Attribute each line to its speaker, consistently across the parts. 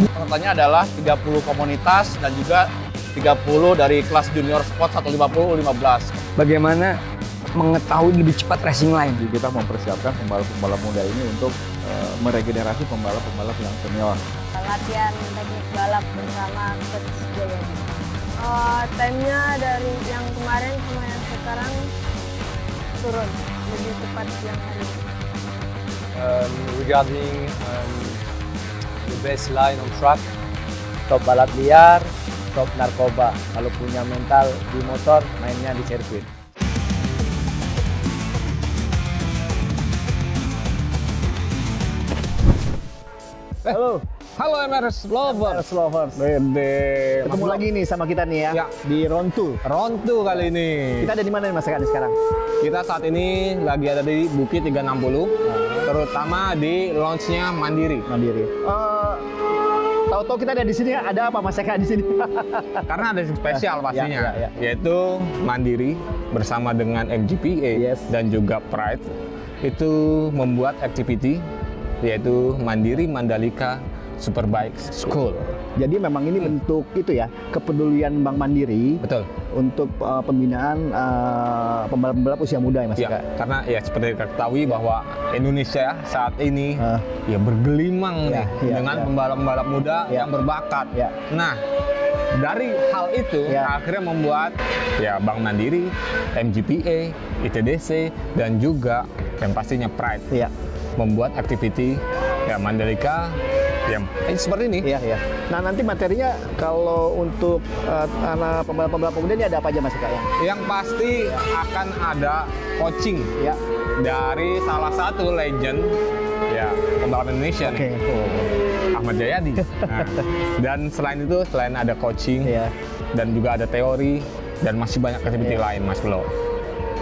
Speaker 1: Pesertanya adalah 30 komunitas dan juga 30 dari kelas junior sport 150-15.
Speaker 2: Bagaimana mengetahui lebih cepat racing line?
Speaker 3: Kita mempersiapkan pembalap-pembalap muda ini untuk meregenerasi pembalap-pembalap yang senior.
Speaker 4: Latihan teknik balap bersama Coach Jayadi. Time-nya dari yang kemarin sama yang sekarang turun, lebih cepat yang hari ini.
Speaker 5: Regarding the best line on track, top balap liar, top narkoba. Kalau punya mental di motor, mainnya di sirkuit.
Speaker 3: Halo MRS Lovers. Ketemu lagi nih sama kita nih ya, di Round 2
Speaker 5: Kali ini.
Speaker 3: Kita ada di mana nih Mas Eka sekarang?
Speaker 5: Kita saat ini lagi ada di Bukit 360, terutama di launch-nya Mandiri.
Speaker 3: Tahu-tahu kita ada di sini, ada apa Mas Eka di sini?
Speaker 5: Karena ada yang spesial pastinya,
Speaker 3: ya.
Speaker 5: yaitu Mandiri bersama dengan MGPA dan juga Pride itu membuat activity yaitu Mandiri Mandalika Superbike School.
Speaker 3: Jadi memang ini bentuk itu ya, kepedulian Bank Mandiri.
Speaker 5: Betul.
Speaker 3: Untuk pembinaan pembalap-pembalap usia muda ya Mas Eka.
Speaker 5: Karena ya seperti kita ketahui bahwa Indonesia saat ini ya bergelimang dengan pembalap-pembalap muda yang berbakat. Nah, dari hal itu akhirnya membuat ya Bank Mandiri, MGPA, ITDC dan juga yang pastinya Pride membuat activity ya Mandalika yang seperti ini.
Speaker 3: Nah nanti materinya kalau untuk anak pembalap-pembalap muda ini ada apa aja Mas Eka?
Speaker 5: Yang pasti akan ada coaching dari salah satu legend ya pembalap Indonesia nih, Ahmad Jayadi. Nah, dan selain itu, selain ada coaching dan juga ada teori dan masih banyak activity lain Mas Blo.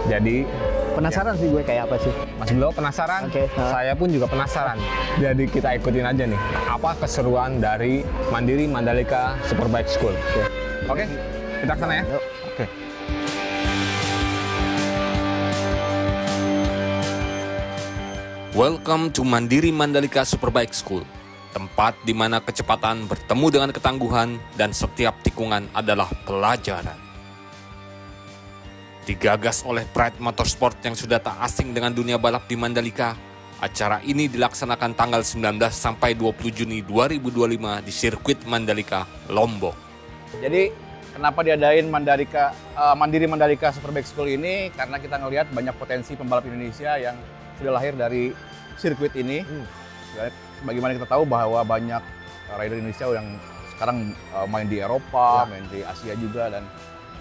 Speaker 5: Jadi
Speaker 3: penasaran sih gue kayak apa sih?
Speaker 5: Mas Blo penasaran? Saya pun juga penasaran. Jadi kita ikutin aja nih, apa keseruan dari Mandiri Mandalika Superbike School. Oke, kita ke sana ya. Oke.
Speaker 6: Welcome to Mandiri Mandalika Superbike School, tempat di mana kecepatan bertemu dengan ketangguhan dan setiap tikungan adalah pelajaran. Digagas oleh Pride Motorsport yang sudah tak asing dengan dunia balap di Mandalika, acara ini dilaksanakan tanggal 19 sampai 20 Juni 2025 di sirkuit Mandalika, Lombok.
Speaker 1: Jadi kenapa diadain Mandiri Mandalika Superbike School ini? Karena kita ngelihat banyak potensi pembalap Indonesia yang sudah lahir dari sirkuit ini. Bagaimana kita tahu bahwa banyak rider Indonesia yang sekarang main di Eropa, main di Asia juga, dan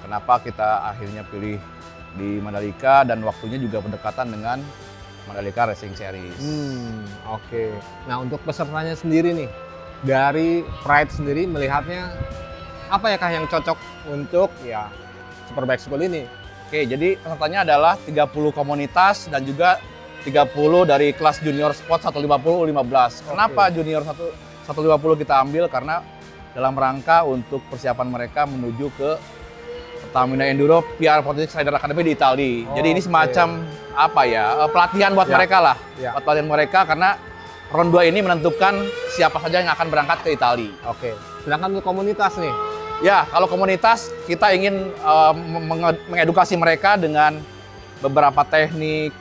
Speaker 1: kenapa kita akhirnya pilih di Mandalika dan waktunya juga berdekatan dengan Mandalika Racing Series.
Speaker 5: Oke. Nah untuk pesertanya sendiri nih, dari Pride sendiri melihatnya apa ya Kak yang cocok untuk ya Superbike School ini?
Speaker 1: Oke, jadi pesertanya adalah 30 komunitas dan juga 30 dari kelas junior sport 150-15. Kenapa junior 150 kita ambil? Karena dalam rangka untuk persiapan mereka menuju ke Pertamina Enduro PR46 Rider Academy di Italia. Jadi ini semacam apa ya, pelatihan buat mereka lah. Buat pelatihan mereka karena round 2 ini menentukan siapa saja yang akan berangkat ke Italia.
Speaker 5: Oke. Sedangkan untuk komunitas nih?
Speaker 1: Ya, kalau komunitas kita ingin mengedukasi mereka dengan beberapa teknik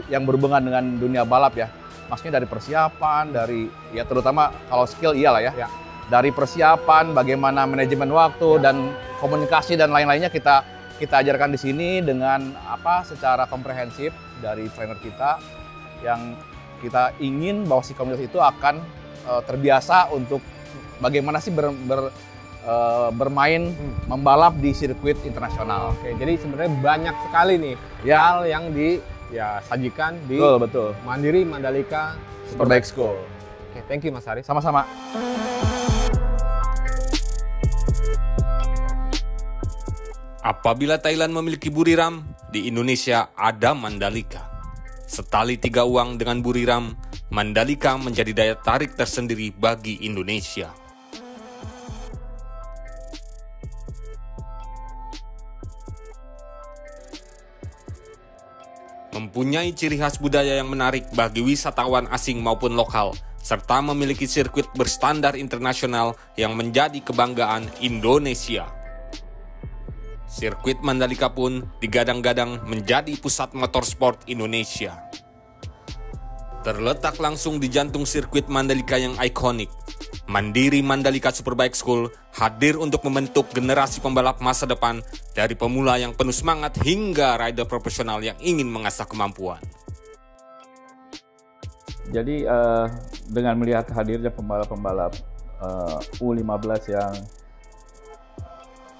Speaker 1: yang berhubungan dengan dunia balap ya. Maksudnya dari persiapan, dari ya terutama kalau skill iyalah ya. Dari persiapan, bagaimana manajemen waktu dan komunikasi dan lain-lainnya kita ajarkan di sini dengan secara komprehensif dari trainer kita yang kita ingin bahwa si komunitas itu akan terbiasa untuk bagaimana sih bermain membalap di sirkuit internasional.
Speaker 5: Oke, jadi sebenarnya banyak sekali nih hal yang disajikan di Mandiri Mandalika
Speaker 1: Superbike School.
Speaker 5: Oke, thank you Mas Haris.
Speaker 1: Sama-sama.
Speaker 6: Apabila Thailand memiliki Buriram, di Indonesia ada Mandalika. Setali 3 uang dengan Buriram, Mandalika menjadi daya tarik tersendiri bagi Indonesia. Mempunyai ciri khas budaya yang menarik bagi wisatawan asing maupun lokal, serta memiliki sirkuit berstandar internasional yang menjadi kebanggaan Indonesia. Sirkuit Mandalika pun digadang-gadang menjadi pusat motorsport Indonesia. Terletak langsung di jantung sirkuit Mandalika yang ikonik, Mandiri Mandalika Superbike School hadir untuk membentuk generasi pembalap masa depan dari pemula yang penuh semangat hingga rider profesional yang ingin mengasah kemampuan.
Speaker 1: Jadi dengan melihat hadirnya pembalap-pembalap U15 yang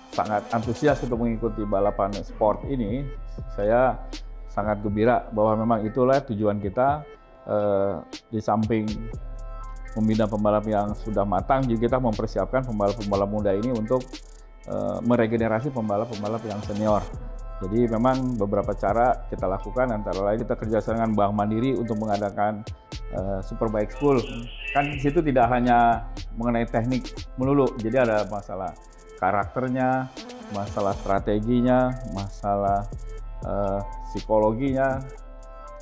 Speaker 1: sangat antusias untuk mengikuti balapan sport ini, saya sangat gembira bahwa memang itulah tujuan kita. Di samping membina pembalap yang sudah matang, juga kita mempersiapkan pembalap-pembalap muda ini untuk meregenerasi pembalap-pembalap yang senior. Jadi memang beberapa cara kita lakukan, antara lain kita kerjasama dengan Bank Mandiri untuk mengadakan Superbike School. Kan di situ tidak hanya mengenai teknik melulu, jadi ada masalah karakternya, masalah strateginya, masalah psikologinya,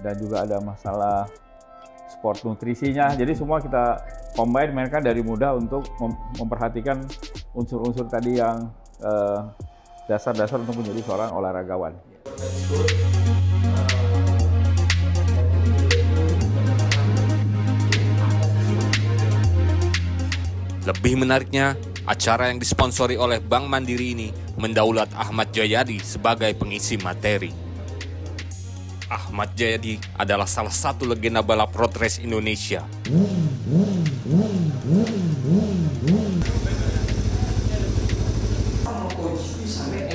Speaker 1: dan juga ada masalah sport nutrisinya. Jadi semua kita combine mereka dari muda untuk memperhatikan unsur-unsur tadi yang dasar-dasar untuk menjadi seorang olahragawan.
Speaker 6: Lebih menariknya, acara yang disponsori oleh Bank Mandiri ini mendaulat Ahmad Jayadi sebagai pengisi materi. Ahmad Jayadi adalah salah satu legenda balap road race Indonesia.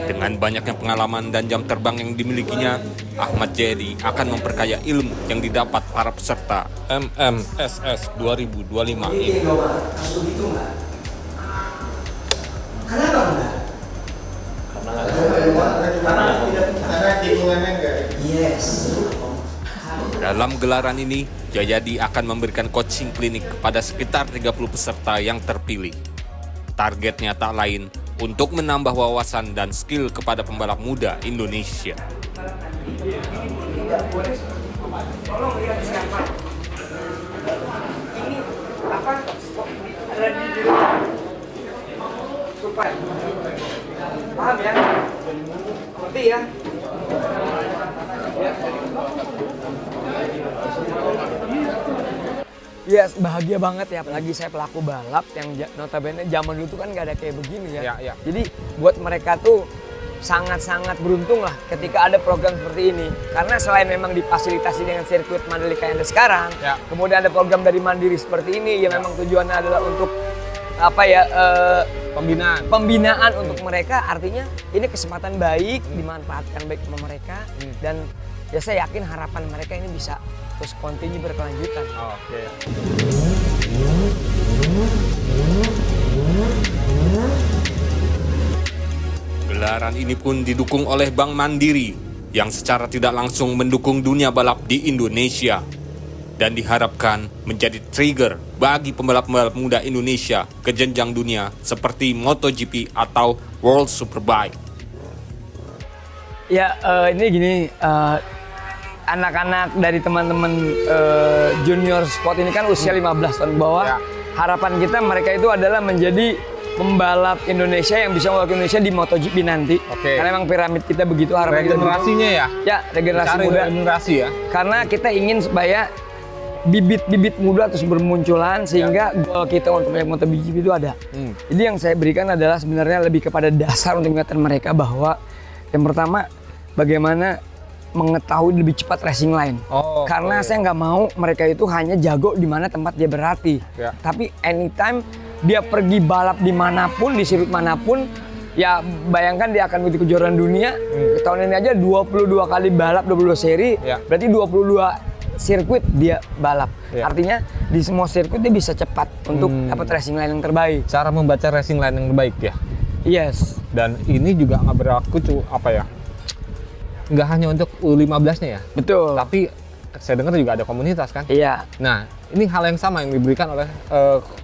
Speaker 6: Dengan banyaknya pengalaman dan jam terbang yang dimilikinya, Ahmad Jayadi akan memperkaya ilmu yang didapat para peserta MMSS 2025 ini. Dalam gelaran ini, Jayadi akan memberikan coaching klinik kepada sekitar 30 peserta yang terpilih. Targetnya tak lain untuk menambah wawasan dan skill kepada pembalap muda Indonesia.
Speaker 2: Tolong lihat siapa. Ini apa? Ada di supaya paham ya? Ngerti ya? Ya, bahagia banget ya, apalagi saya pelaku balap yang notabene zaman dulu tuh kan nggak ada kayak begini ya. Jadi buat mereka tuh sangat-sangat beruntung lah ketika ada program seperti ini. Karena selain memang difasilitasi dengan sirkuit Mandalika yang ada sekarang, kemudian ada program dari Mandiri seperti ini, ya memang tujuannya adalah untuk apa ya, pembinaan untuk mereka. Artinya ini kesempatan baik, dimanfaatkan baik sama mereka, dan ya saya yakin harapan mereka ini bisa terus continue berkelanjutan.
Speaker 5: Oke.
Speaker 6: Gelaran ini pun didukung oleh Bank Mandiri yang secara tidak langsung mendukung dunia balap di Indonesia dan diharapkan menjadi trigger bagi pembalap-pembalap muda Indonesia ke jenjang dunia seperti MotoGP atau World Superbike.
Speaker 2: Ya, ini gini, anak-anak dari teman-teman junior sport ini kan usia 15 tahun bawah. Harapan kita mereka itu adalah menjadi pembalap Indonesia yang bisa mewakili Indonesia di MotoGP nanti. Karena memang piramid kita begitu, harapan
Speaker 5: regenerasinya
Speaker 2: kita ya, regenerasi muda.
Speaker 5: Regenerasi ya.
Speaker 2: Karena kita ingin supaya bibit-bibit muda terus bermunculan sehingga goal kita untuk MotoGP itu ada. Jadi yang saya berikan adalah sebenarnya lebih kepada dasar untuk mengingatkan mereka bahwa yang pertama bagaimana mengetahui lebih cepat racing line. Karena saya nggak mau mereka itu hanya jago di mana tempat dia berlatih. Tapi anytime dia pergi balap dimanapun, di sirkuit manapun, ya bayangkan dia akan mengikuti kejuaraan dunia. Tahun ini aja 22 kali balap, 22 seri, berarti 22 sirkuit dia balap. Artinya di semua sirkuit dia bisa cepat untuk dapat racing line yang terbaik.
Speaker 5: Cara membaca racing line yang terbaik ya?
Speaker 2: Yes.
Speaker 5: Dan ini juga nggak berlaku apa ya? Nggak hanya untuk U15-nya ya?
Speaker 2: Betul.
Speaker 5: Tapi saya dengar juga ada komunitas kan?
Speaker 2: Iya.
Speaker 5: Nah, ini hal yang sama yang diberikan oleh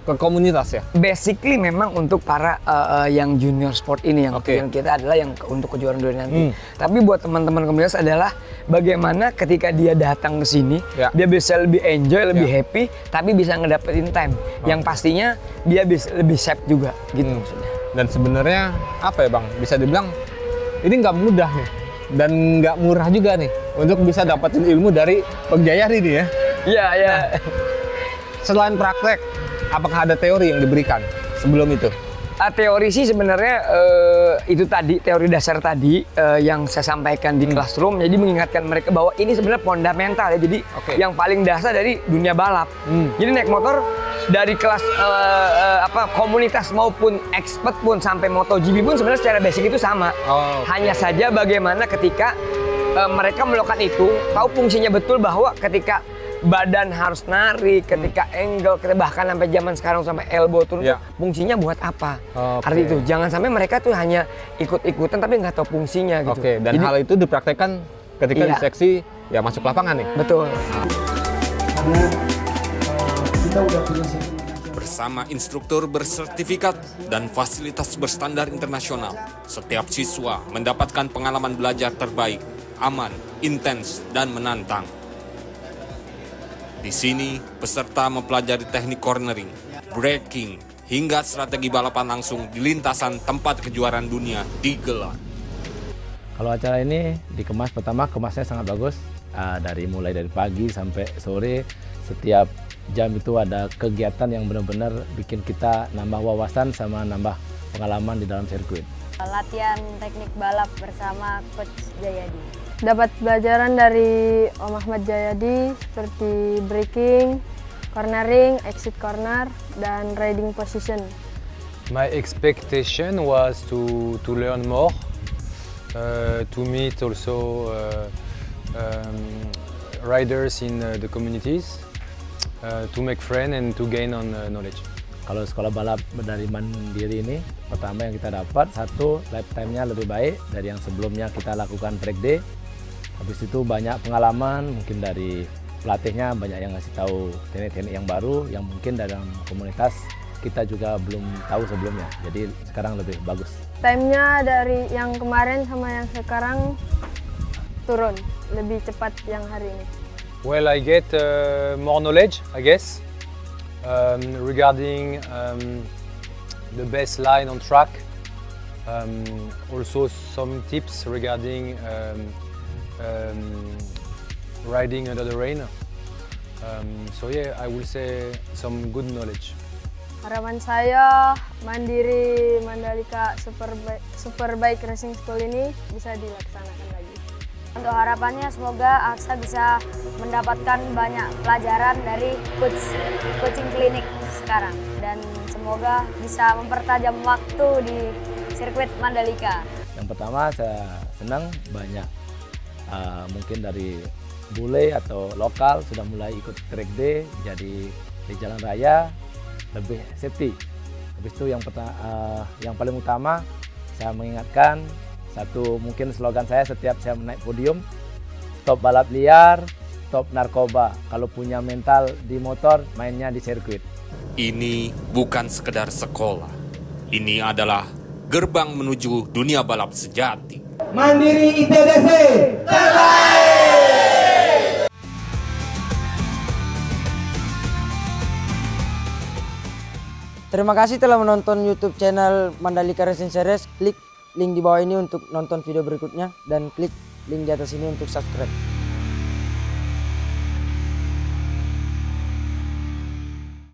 Speaker 5: ke komunitas ya?
Speaker 2: Basically memang untuk para yang junior sport ini yang tujuan kita adalah yang untuk kejuaraan dunia nanti. Tapi buat teman-teman komunitas adalah bagaimana ketika dia datang ke sini, dia bisa lebih enjoy, lebih happy, tapi bisa ngedapetin time. Yang pastinya dia bisa lebih safe juga gitu maksudnya.
Speaker 5: Dan sebenarnya apa ya Bang? Bisa dibilang ini nggak mudah nih dan nggak murah juga nih untuk bisa dapetin ilmu dari Bang Jayadi nih ya.
Speaker 2: Iya, iya.
Speaker 5: Nah, selain praktek, apakah ada teori yang diberikan sebelum itu?
Speaker 2: Teori sih sebenarnya itu tadi, teori dasar tadi yang saya sampaikan di classroom. Jadi mengingatkan mereka bahwa ini sebenarnya fundamental ya. Jadi yang paling dasar dari dunia balap. Jadi naik motor dari kelas komunitas maupun expert pun sampai MotoGP pun sebenarnya secara basic itu sama. Hanya saja bagaimana ketika mereka melakukan itu, tahu fungsinya betul bahwa ketika badan harus narik, ketika angle, bahkan sampai zaman sekarang sampai elbow turun, fungsinya buat apa? Arti itu, jangan sampai mereka tuh hanya ikut-ikutan tapi nggak tahu fungsinya gitu.
Speaker 5: Dan hal itu dipraktekkan ketika di seksi ya masuk lapangan nih?
Speaker 2: Betul.
Speaker 6: Bersama instruktur bersertifikat dan fasilitas berstandar internasional, setiap siswa mendapatkan pengalaman belajar terbaik, aman, intens, dan menantang. Di sini, peserta mempelajari teknik cornering, braking, hingga strategi balapan langsung di lintasan tempat kejuaraan dunia digelar.
Speaker 7: Kalau acara ini dikemas, pertama kemasnya sangat bagus. Mulai dari pagi sampai sore, setiap jam itu ada kegiatan yang benar-benar bikin kita nambah wawasan sama nambah pengalaman di dalam sirkuit.
Speaker 4: Latihan teknik balap bersama Coach Jayadi. Dapat pelajaran dari Om Ahmad Jayadi seperti braking, cornering, exit corner, dan riding position.
Speaker 8: My expectation was to learn more, to meet also riders in the communities, to make friends and to gain on knowledge.
Speaker 7: Kalau sekolah balap dari Mandiri ini, pertama yang kita dapat, satu, lifetime-nya lebih baik dari yang sebelumnya kita lakukan track day. Habis itu banyak pengalaman, mungkin dari pelatihnya banyak yang ngasih tahu teknik-teknik yang baru, yang mungkin dalam komunitas kita juga belum tahu sebelumnya. Jadi sekarang lebih bagus.
Speaker 4: Time-nya dari yang kemarin sama yang sekarang turun, lebih cepat yang hari ini.
Speaker 8: Well, I get more knowledge, I guess. Regarding the best line on track, also some tips regarding riding under the rain. So yeah, I will say some good knowledge.
Speaker 4: Harapan saya Mandiri Mandalika Superbike Racing School ini bisa dilaksanakan lagi. Untuk harapannya semoga Aksa bisa mendapatkan banyak pelajaran dari coaching klinik sekarang dan semoga bisa mempertajam waktu di sirkuit Mandalika.
Speaker 7: Yang pertama saya senang banyak mungkin dari bule atau lokal sudah mulai ikut track day, jadi di jalan raya lebih safety. Habis itu yang paling utama saya mengingatkan satu, mungkin slogan saya setiap saya naik podium, stop balap liar, stop narkoba. Kalau punya mental di motor, mainnya di sirkuit.
Speaker 6: Ini bukan sekedar sekolah. Ini adalah gerbang menuju dunia balap sejati.
Speaker 9: Mandiri ITDC terbaik!
Speaker 10: Terima kasih telah menonton YouTube channel Mandalika Racing Series. Klik link di bawah ini untuk nonton video berikutnya dan klik link di atas ini untuk subscribe.